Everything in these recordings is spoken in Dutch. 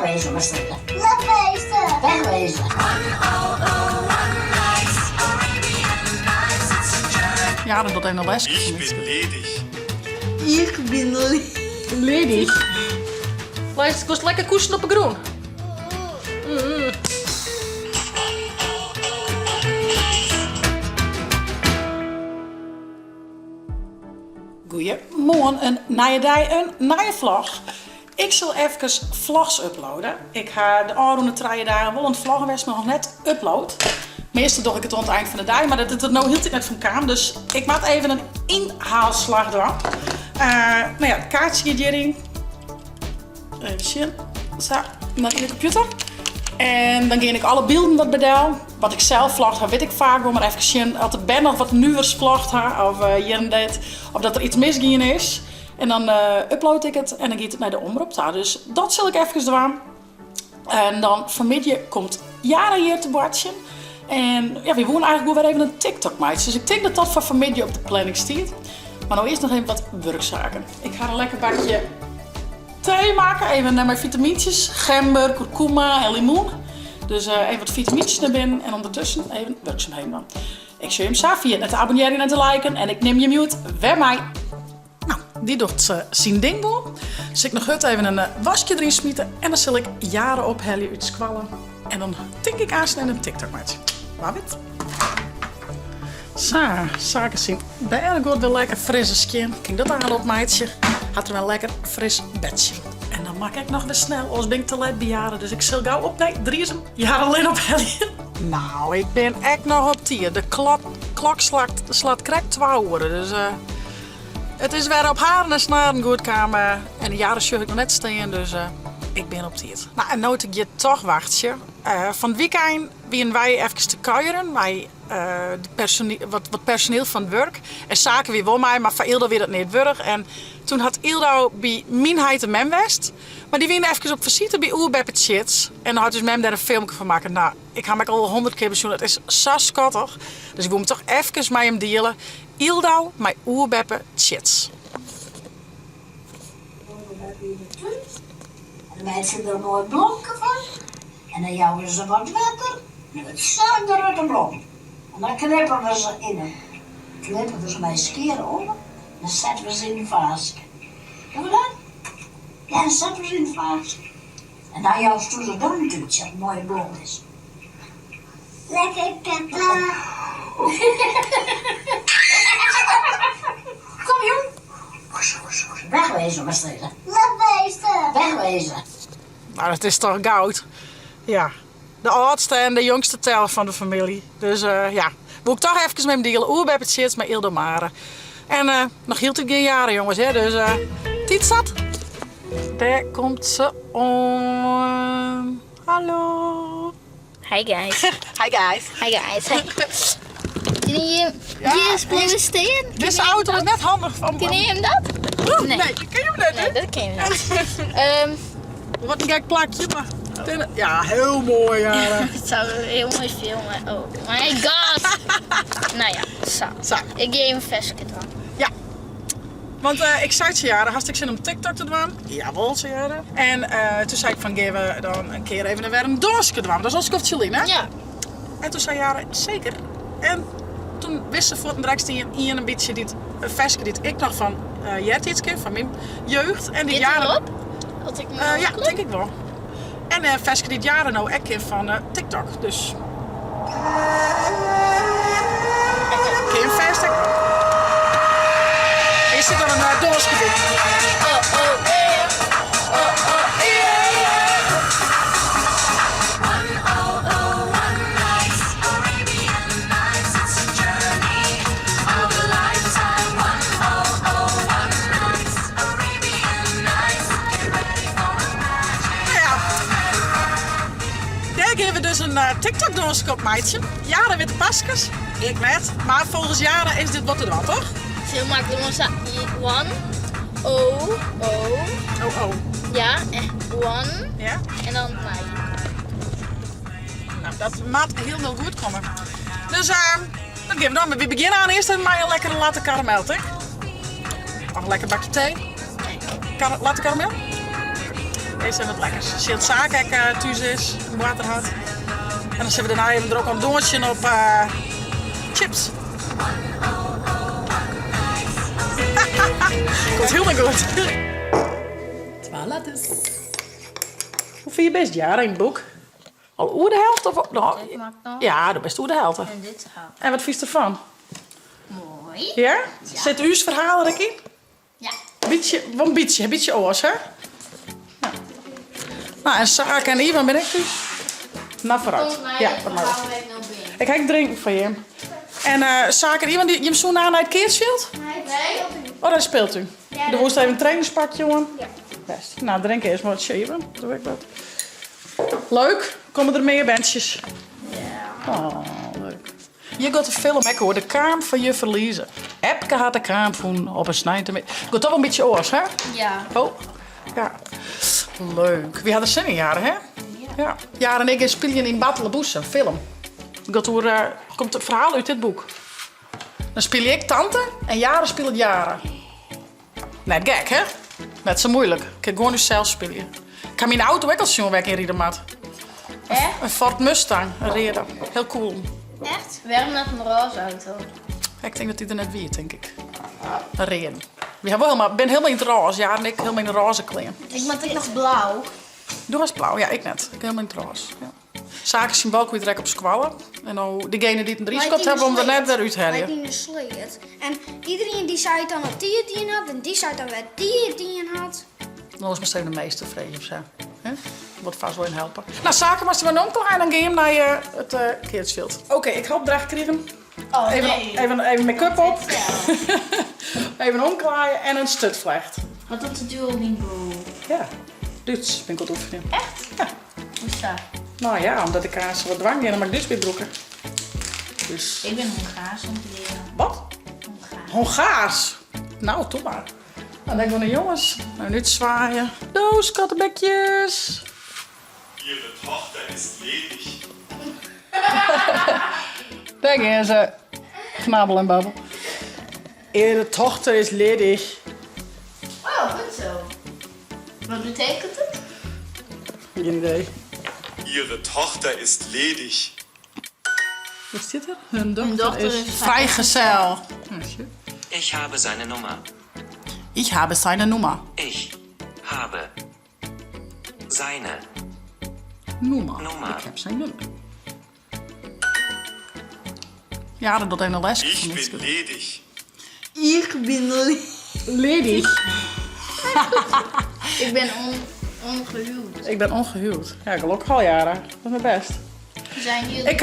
Wegwezen, maar stellen. Wegwezen. Wegwezen. Ja, dat wordt een les. Ich bin ledig. Ik ben Ledig. Lijst, kost lekker koesten op een groen. Goedemorgen, een nieuwe dag, een nieuwe vlog. Ik zal even vlogs uploaden. Ik ga de aanroende 3 dagen wel een vlog geweest, maar nog net upload. Meestal doe ik het aan het eind van de dag, maar dat nou hield ik net van kaam. Dus ik maak even een inhaalslag door. Nou ja, het kaartje hierin. Even zien. Zo, dan in de computer. En dan ga ik alle beelden dat bedel. Wat ik zelf vlog, weet ik vaak wel. Maar even zien, als er ben nog wat nieuwers vlogt, of hier en dit. Of dat er iets misgaan is. En dan upload ik het en dan gaat het naar de omroep. Nou, dus dat zal ik even doen. En dan vanmiddag komt Jara hier te watchen. En ja, we wonen eigenlijk wel weer even een TikTok meid. Dus ik denk dat dat voor vanmiddag op de planning staat. Maar nou eerst nog even wat werkzaken. Ik ga een lekker bakje thee maken. Even naar mijn vitamintjes. Gember, kurkuma en limoen. Dus even wat vitamintjes naar binnen. En ondertussen even werkzaamheden doen. Ik zie hem Safia net te abonneren en te liken. En ik neem je mute bij mij. Nou, die doet zijn ding wel. Dus ik nog goed even een wasje erin smieten. En dan zal ik Jaren ophellen uit squallen. En dan denk ik aansnijden een TikTok maatje. Waar het? Zo, zaken zien. Bij elk wordt wel lekker frisse skin. Kijk dat aan op meidje. Had er wel lekker fris bedje. En dan maak ik nog weer snel. Als ben ik te laat bij Jaren. Dus ik zal gauw op. Nee, 3 is hem. Jaren alleen ophellen. Nou, ik ben echt nog op 10. De klok slaat krek 2 uur. Dus het is weer op haar en snaren goed kamer. En de Jaren zie ik nog net staan. Dus ik ben op 10. Nou, en nou ik je toch wachtje. Van het weekend zijn wij even te kuieren. Wij, wat personeel van het werk. En zaken weer wel mij, maar voor Ildo weer dat niet werk. En toen had Ildo bij Minheid en Mem West. Maar die winnen even op visite bij Oerbeppet Shits. En dan had dus Mem daar een filmpje van maken. Nou, ik ga me al 100 keer bezoeken. Het is zo schattig. Dus ik wil me toch even met hem delen. Ildo, mijn Oerbeppet Shits. En dan maakt ze er mooi blonken van. En dan jouwen ze wat water. En het zuidere blok. En dan knippen we ze in hem. Knippen we ze bij skeren om. Dan zetten we ze in de vaas. Doen we dat? Ja, dan zetten we ze in de vaas. En dan jouw ze dan natuurlijk, als het mooi blond is. Lekker peppen. Kom jong. Wegwezen, maar stelen. Wegwezen. Wegwezen. Nou, dat is toch goud. Ja, de oudste en de jongste tel van de familie. Dus ja, wil ik toch even met hem delen. Oerbeppet Shits met Ildo Mare. En nog heel te geen jaren jongens, hè. Dus tiet zat. Daar komt ze on. Hallo. Hi guys. Hi guys. Hi guys. Kun je hier blijven staan? Deze auto is net handig van Ken je hem dat? Nee, dat ken je hem net, hè? Nee, dat ken je niet. Wat een gek plakje, maar... Ja, heel mooi, ja. Het zou heel mooi filmen. Oh my god. Nou ja, zo. Ik geef een versje dan. Ja. Want ik zei het ze jaren, had ik zin om TikTok te doen? Jawel, ze jaren. En toen zei ik van, geven we dan een keer even weer een doosje te doen. Dat is als koffielin, hè? Ja. En toen zei jaren, zeker. En toen wist ze voor het direct een beetje dit versje dit ik nog van Jertitske, van mijn jeugd. En die Dit jaren... erop? Had ik me Ja, denk ik wel. En versje dit jaren nou ook van TikTok, dus... Ken je een versje? Is dit dan een doosje dit? Dus een TikTok-doosje op meidje. Jaren witte pasjes. Ik net. Maar volgens Jaren is dit wat er dan, toch? Heel makkelijk. We zeggen 1, Oh. Ja, echt 1. Ja? En dan mij. Nou, dat maakt heel veel goed komen. Dus, dat geven we dan. We beginnen aan eerst met een lekkere latte karamel, toch? Nog een lekker bakje thee. Latte karamel? Deze zijn wat lekkers. Als je het zaak thuis is, water had. En dan zetten we daarna even er ook een dongetje op chips. Komt heel erg goed. 12 dus. Hoe vind je best jaar in het boek? Al over de helft? Of, nou, ja, de best over de helft. En dit gaat. En wat vies ervan? Mooi. Ja? Zit uw verhaal erin? Ja. Een beetje oors, hè? Ja. Nou, en Saak en Ivan ben ik dus. Nou, vooruit. Ja, wat maar. Ik ga ik drinken van je. En Saak en Ivan, je zo naar het Keersfield? Nee. Oh, daar speelt u. Ja, Dan moest even een trainingspak, jongen. Ja. Best. Nou, drink eerst maar wat shaven. Doe ik dat. Leuk. Komen er meer bandjes? Ja. Oh, leuk. Je gaat de film, ik hoor de kaam van je verliezen. Epke had de kaam van op een snijden. Gaat toch wel een beetje oors, hè? Ja. Oh, ja. Leuk. Wie hadden zin in jaren, hè? Ja. Jaren en ik spelen in Battleboes, een film. Komt het verhaal uit dit boek. Dan speel ik tante en Jaren speelt Jaren. Net gek, hè? Net zo moeilijk. Ik kan gewoon nu zelf spelen. Ik kan mijn auto ook als jongen in Riedenmaat. Echt? Een Ford Mustang, een reden. Heel cool. Echt? Waarom net een roze auto? Ik denk dat hij er net weet, denk ik. Een reden. Ik ben helemaal in het roze. Ja, en ik helemaal in de roze kleren. Ik maak nog blauw. Doe eens blauw. Ja, ik net. Ik helemaal in het roze. Ja. Zaken zien wel weer direct op squallen. En nou, degene die het een risico hebben om er net weer uit te Wij halen. dienen sleet. En iedereen die zei dan dat die het in had en die zei dan wat die het in had. Dan is misschien de meeste vrede of zo. Hè? Wordt vast wel een helpen. Nou, Zaken was er maar omklaar en dan ga je hem naar het Keersfield. Oké, ik ga opdracht krijgen. Oh, Even make-up op. Even omklaaien en een stutvlecht. Wat doet de Duolingo? Ja, Duits ben ik wat oefenen. Echt? Ja. Hoe is dat? Nou ja, omdat ik aan ze wat dwang en dan mag ik Duits weer broeken. Dus. Ik ben Hongaars om te leren. Wat? Hongaars. Hongaars. Nou, toch maar. Nou, denk ik van de jongens. Nou, nu zwaaien. Doos, kattenbekjes. Ihre Tochter ist ledig. Denk eens, knabbel en babbel. Ihre dochter is ledig. Oh, goed zo. Wat betekent het? Geen idee. Ihre Tochter ist ledig. Wat zit er? Hun dochter, dochter is is vrijgezel. Ich habe seine Nummer. Ich habe seine Nummer. Ich habe seine Nummer. Nummer. Ik heb zijn nummer. Ja, dat doet een les. Ich bin ledig. Ik ben ledig. Ik ben ongehuwd. Ik ben ongehuwd. Ja, gelukkig al jaren. Dat is mijn best. Zijn jullie...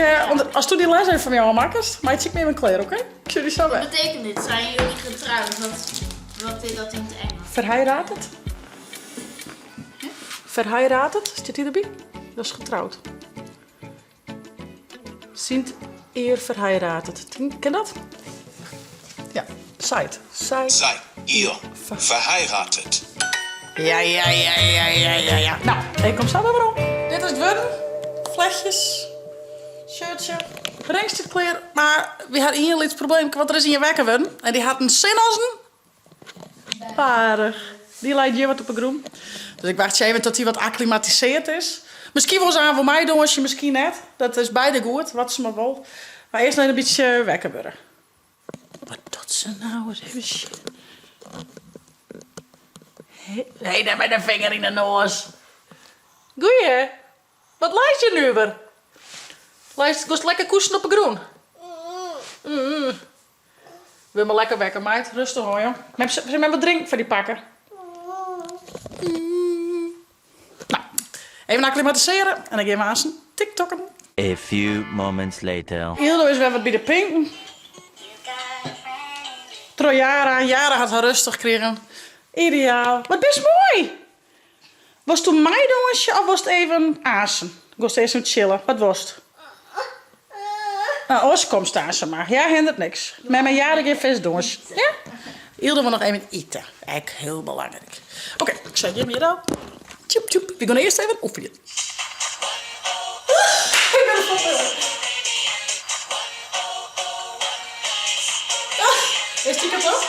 Als toen die les even van jou al makkers, maar je ziet me in mijn kleren, oké? Ik zie die zo Wat weg. betekent dit? Zijn jullie getrouwd? Wat is dat in het Engels? Verheiratet? Verheiratet? Zit hij erbij? Dat is getrouwd. Sint eer verheiratet. Ken dat? Ja, seid. Seid ihr verheiratet? Ja. Nou, ik kom zo weer om. Dit is het worden. Vlechtjes. Shirtje. Ringstekleren. Maar we hadden hier iets probleem, want er is in je wekker worden. En die had een sinassen. Parig. Die lijkt je wat op een groen. Dus ik wacht even tot hij wat acclimatiseerd is. Misschien wel eens aan voor mij doen als je misschien net. Dat is beide goed, wat ze maar wil. Maar eerst nog een beetje wekker worden. Wat doet ze nou eens even shit. Hé, daar met de vinger in de neus. Goeie. Wat lijst je nu weer? Kost lekker koesten op een groen. Wil me lekker wekken, meid. Rustig hoor, joh. Ze met wat drinken voor die pakken. Nou, even acclimatiseren. En dan gaan we aan zijn TikTokken. A few moments later. Hildo is weer wat bij de pinken. Jara had haar rustig gekregen. Ideaal. Wat best mooi. Was het toen mij dongensje of was het even azen? Ik was steeds even chillen. Wat was het? Nou, Os komt staan ze maar. Ja, hindert niks. Met mijn jaren geen vis dongensje. Ja? Hildo we nog even eten. Echt heel belangrijk. Oké, ik zeg je hier al. Tjoep, tjoep. We gaan eerst even oefenen. Ik ben er van. Is die het ook?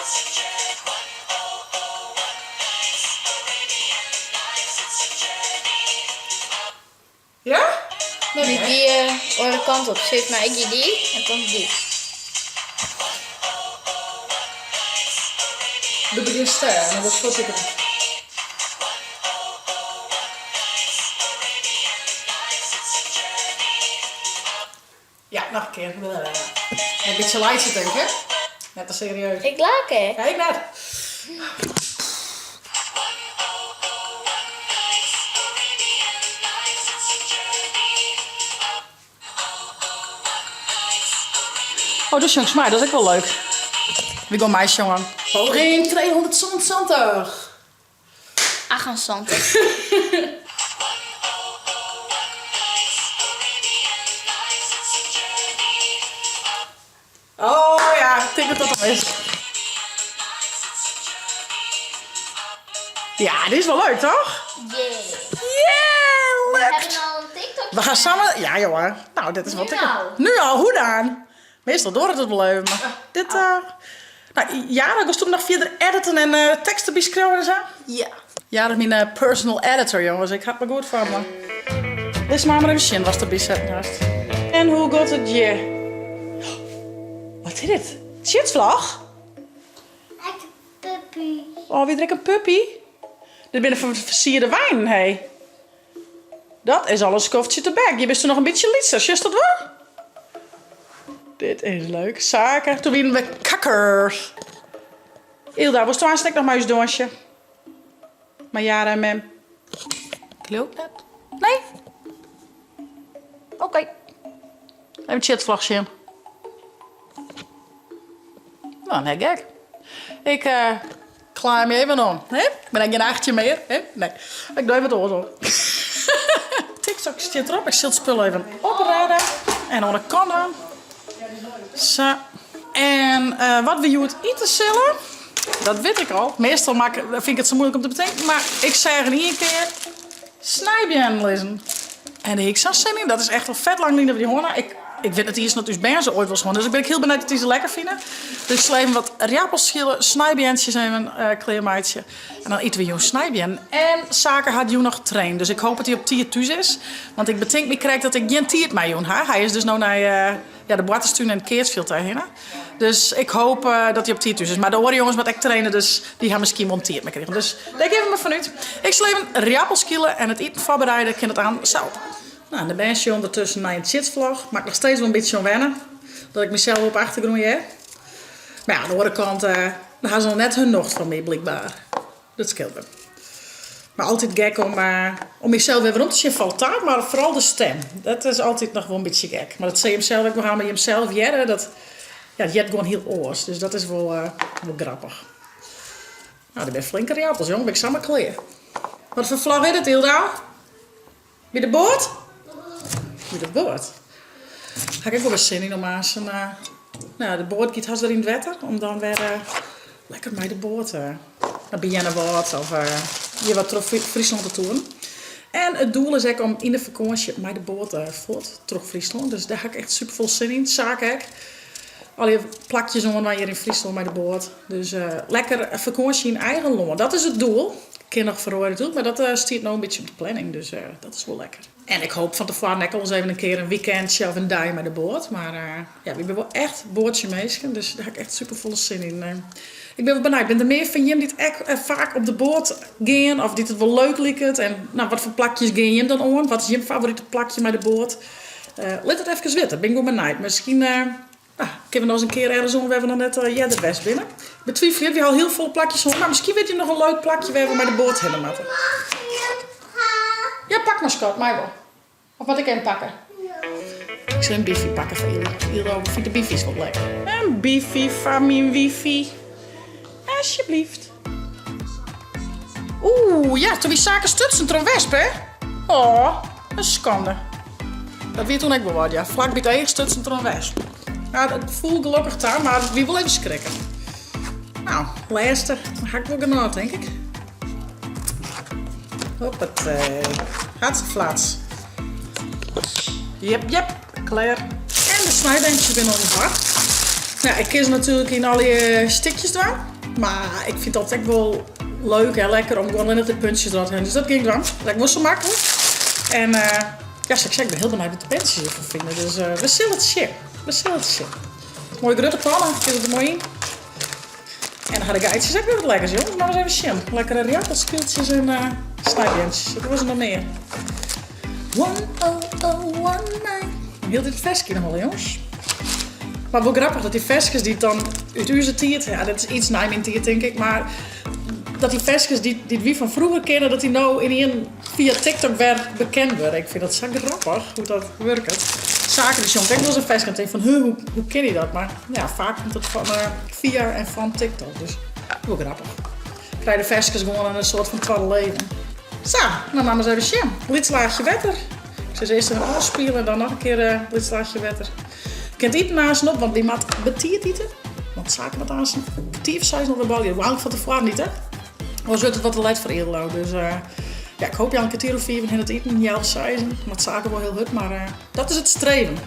Moet ik die andere kant op zit, maar ik die en dan die. Doe bij die ster, maar dat is veel zeker. Ja, nog een keer. Een beetje light denk ik. Net als serieus. Ik laak hè. Kijk net. Oh, dat is jongens mij, dat is ook wel leuk. Wie gaat mij jongen? Poging 270. 28. Oh ja, ik denk dat dat al is. Ja, dit is wel leuk, toch? Yeah. Yeah, We leuk. hebben al een TikTok. We gaan samen... Ja, jongen. Nou, dit is wat ik... al. Nu al, hoe dan? Meestal door het beleven, maar dit... Nou, ja, dan was toen nog verder editen en teksten beschrijven en zo. Ja. Ja, dat is mijn personal editor, jongens. Ik had me goed van me. Dit is maar even zin was erbij zetten haast. En hoe gaat het je? Wat is dit? Shitsvlag? Puppy. Oh, wie drinkt een puppy? Dit ben een versierde wijn, hé. Dat is al een skoftje tabak. Je bent er nog een beetje lietser. Is dat wel? Dit is leuk. Zaken. Toen winnen we kakkers. Ilda, was toen aanstek nog maar eens doorsje. Maar ja, en mem. Klopt dat? Nee? Oké. Even een chatvlagje. Nou, nee, kijk. Ik klaar me even om. Hè? Ben ik een achtje meer? Hè? Nee. Ik doe even het oor op. TikTok zit erop. Ik zal het spul even opraden. En dan de kan aan. Zo. En wat we het eten zullen, dat weet ik al. Meestal vind ik het zo moeilijk om te bedenken. Maar ik zeg in één keer snijbeen lezen. En ik zou zeggen, dat is echt wel vet lang niet over die hoorn. Ik weet dat die is natuurlijk bijna zo ooit wel schoon. Dus ik ben heel benieuwd dat die ze lekker vinden. Dus ik sla even wat riappelschillen, snijbeentjes en een kleermaatje. En dan eten we jouw snijbeen. En zaken had jou nog trainen. Dus ik hoop dat hij op 10 thuis is. Want ik bedenk me krijg dat ik geen tiert met jou ha. Hij is dus nou naar de Boatestuin en Keersveld daarheen. Dus ik hoop dat hij op 10 thuis is. Maar de horen jongens wat ik trainen, dus die gaan misschien wel een tiert mee krijgen. Dus denk even maar vanuit. Ik sla even riappelschillen en het eten voorbereiden. Ik kan het aan zout. Nou, dan ben je ondertussen naar een chitsvlog. Maak nog steeds wel een beetje wennen. Dat ik mezelf op achtergrond heb. Maar ja, aan de andere kant, daar gaan ze nog net hun nocht van mee, blijkbaar. Dat scheelt me. Maar altijd gek om jezelf weer rond te zien valt daar, maar vooral de stem. Dat is altijd nog wel een beetje gek. Maar dat zie je hem zelf ook nog aan met hemzelf jaren. Dat jet gewoon heel oors. Dus dat is wel grappig. Nou, die ben flinke riappels, jongen. Ben ik samen kleer. Wat voor vlog is het, Hilda? Bij de boot? Bij de boot? Ga ik ook wel eens zin in om aan de boot gaat haast weer in het water. Om dan weer lekker met de boot naar Biennenwoord of hier wat terug Friesland te doen. En het doel is ook om in de vakantie met de boot voort terug Friesland. Dus daar ga ik echt super veel zin in. Zaken ik. Al je plakjes om hier in Friesland met de boot. Dus lekker een vakantie in eigen land. Dat is het doel. Ik kan nog verhoren toe, maar dat stiert nou een beetje op de planning. Dus dat is wel lekker. En ik hoop van tevoren net al eens even een keer een weekendje of een dag met de boot. Maar we hebben wel echt boordje meesken. Dus daar heb ik echt super volle zin in. Ik ben wel benieuwd. Ben er meer van jullie die echt vaak op de boot gaan? Of die het wel leuk lijkt? En nou, wat voor plakjes gaan je dan aan? Wat is je favoriete plakje met de boot? Laat het even weten. Ben ik wel benieuwd. Misschien kunnen we nog eens een keer ergens om. We hebben nog net de West binnen. Ik betwijfel, we al heel veel plakjes om. Maar misschien weet je nog een leuk plakje waar we met de boot heen moeten. Ja, pak maar schat, mij wel. Of wat ik even pakken? Ik zal een biefie pakken voor jullie. Jullie vindt de biefie wel lekker. Een biefie van mijn wifi. Alsjeblieft. Oeh, ja, toen die zaken stutsen door een wesp, hè? Oh, een schande. Dat weet toen ik wel wat, ja. Vlak bij het eigen stutsen door een wesp. Nou, het voelt gelukkig daar, maar wie wil even schrikken. Nou, laatste. Dan ga ik wel genoeg, denk ik. Hoppatee. Hartstikke flats. Jep, klaar. En de snijbeentjes binnen onderweg. Nou, ik kies natuurlijk in al die stikjes doen. Maar ik vind het altijd wel leuk en lekker om gewoon alleen de puntjes eruit te heen. Dus dat ging dan. Dat was zo makkelijk. En Ja, ik ben heel benieuwd wat de mensen hiervan vinden. Dus we zullen het zien. Mooie grote pannen, ik vind het er mooi in. En dan had ik eitjes ook weer wat lekkers, jongens. Maar eens even zien. Lekkere riappelskieltjes en snijbjens. Wat was er nog meer? 10019. Heel dit versje nog wel, jongens. Maar wel grappig dat die versjes die dan uit onze tijd, ja, dat is iets na mijn tijd denk ik, maar dat die versjes die wie van vroeger kennen, dat die nou in één via TikTok weer bekend worden. Ik vind dat zo grappig hoe dat werkt. Zaken die soms ook wel eens een versje en denk van, hoe ken je dat? Maar ja, vaak komt het van via en van TikTok, dus wel grappig. Krijg de versjes gewoon een soort van tweede leven. Zo, dan gaan we eens even zien. Blitslaagje wetter. Ik zou eerst even afspelen en dan nog een keer blitslaagje wetter. Je kunt eten naast op, want die maat betiert eten. Want zaken wat aan zijn kwartier of 6 nog weer balje. Hoe van tevoren niet, hè? Maar zo het wat te leid voor Eerlo. Dus ja, ik hoop je al een kwartier of 4 in het eten. Ja, of 6. Maar het zaken wel heel goed, maar dat is het streven.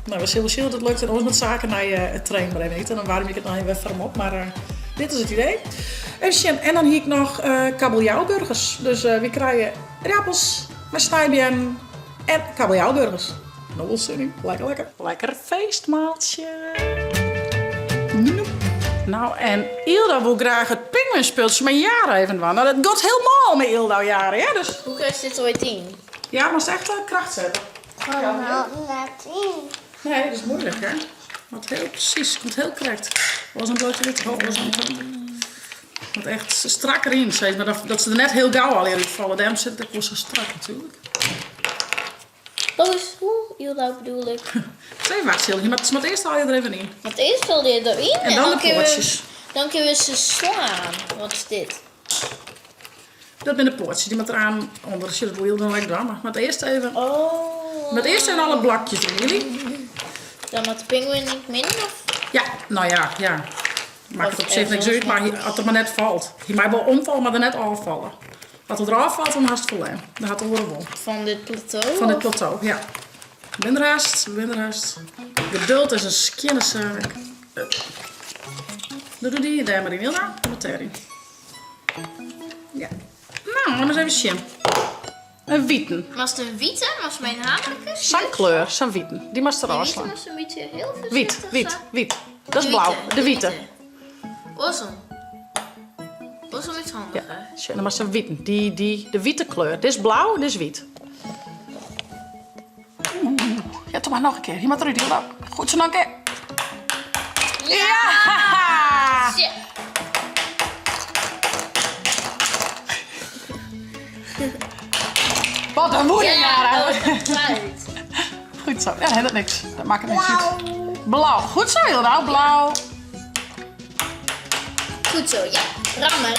Nou, we zullen zien dat het lukt en ons met zaken naar het trainen brengen eten. Dan warm ik het nog even warm op, maar dit is het idee. En dan hier ik nog kabeljauwburgers. Dus we krijgen rappels met snijbien en kabeljauwburgers. Nou, wel zin in. Lekker. Lekker feestmaaltje. Nou, en Ilda wil graag het pinguïnspeeltje met Jara even doen. Nou, dat gaat helemaal met Ilda Jara, hè? Dus... Hoe krijg je dit ooit in? Ja, maar het is echt kracht zetten. Nee, dat is moeilijk, hè? Wat heel precies, komt heel correct. Was een blootje wit. Want echt strak erin, zeg maar. Dat ze er net heel gauw al in vallen. Daarom zit het ook wel zo strak natuurlijk. Loos, hoe? Ilda bedoel ik. Twee wachtziel, maar het eerst haal je er even in. Want eerst wil je erin En dan de poortjes. Dan kunnen we ze slaan. Wat is dit? Dat zijn de poortjes, die met eraan onder de shit wil dan lekker maar het eerst even. Oh. Met eerst zijn alle blakjes in jullie. Dan met de pinguïn niet minder? Of? Ja, nou ja. Maakt het op zich niks uit, maar als het maar net valt. Je mag wel omvallen, maar er net afvallen. Als het eraf valt, dan haast het volledig. Dan gaat het horen wel. Van dit plateau? Van dit plateau, ja. Winderhaast. Geduld is een skinnezaak. Dat doe die daar maar in, Hilda. Wat erin. Ja. Nou, dan eens even zien. Een wieten. Was het een witte? Was mijn hamerkus? Zijn kleur, zijn wieten. Die mag er Was slaan. een beetje heel voorzichtig. Wit. Dat is blauw. De witte. Awesome iets handiger. Ja, dan mag ze wieten. De witte kleur. Dit is blauw, dit is wit. Ja, toch maar nog een keer. Je mag eruit, Hilda. Goed zo nog een keer. Ja! Shit. Wat een moeder, Jara. Oh, dat fluit. Goed zo. Ja, dat heeft niks. Dat maakt het niks uit. Blauw. Goed zo, Hilda. Blauw. Goed zo, ja. Rammen.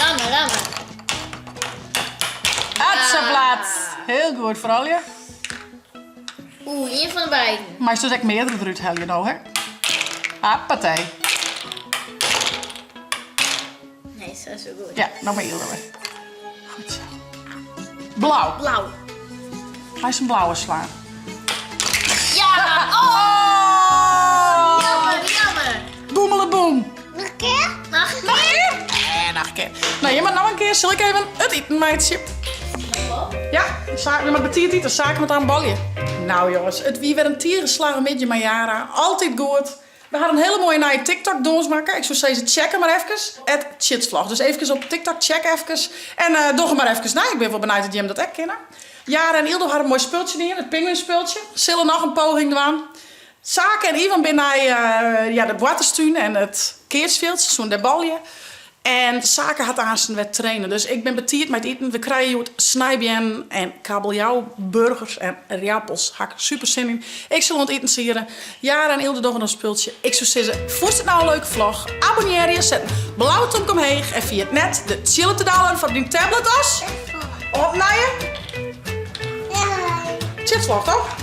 Hatseplaat. Heel goed, vooral je. Oeh, één van de beiden. Maar je dus echt meerdere eruit halen, nou, hè? Hoppatee. Nee, dat is zo goed. Ja, nou maar Hilda weer. Goed zo. Blauw. Blauw. Hij is een blauwe slaan. Ja! Oh! Jammer. Boemeleboem. Nog een keer? Nog een Nog een keer? Nog een keer. Nou, je mag nog een keer. Zal ik even het eten, meidje? Ja, met betiert eten, zaken met aan balje. Nou jongens, het wie weer een tierenslagen met je maar Jara. Altijd goed. We gaan een hele mooie nieuwe TikTok doorsmaken. Ik zou zeggen, checken maar even. Het Chitsvlog. Dus even op TikTok, check even. En doe er maar even na. Ik ben wel benieuwd dat jullie dat ook kennen. Jara en Ildo hadden een mooi speeltje neer. Het pinguïnspeeltje. Zullen nog een poging doen. Zaken en Ivan ben naar de boaterstuin en het keersveld. Zo'n de balje. En Zaken had aan zijn wet trainen. Dus ik ben betierd met eten. We krijgen het snijbien en kabeljauwburgers en riappels. Hak super zin in. Ik zal het eten sieren. Jara en Ilde nog een speeltje. Ik zou zeggen, vond het nou een leuke vlog? Abonneer je, zet een blauwe tonk omheen. En via het net de chillen te downloaden van die tablet als. Op naar je. Chipsvlog toch?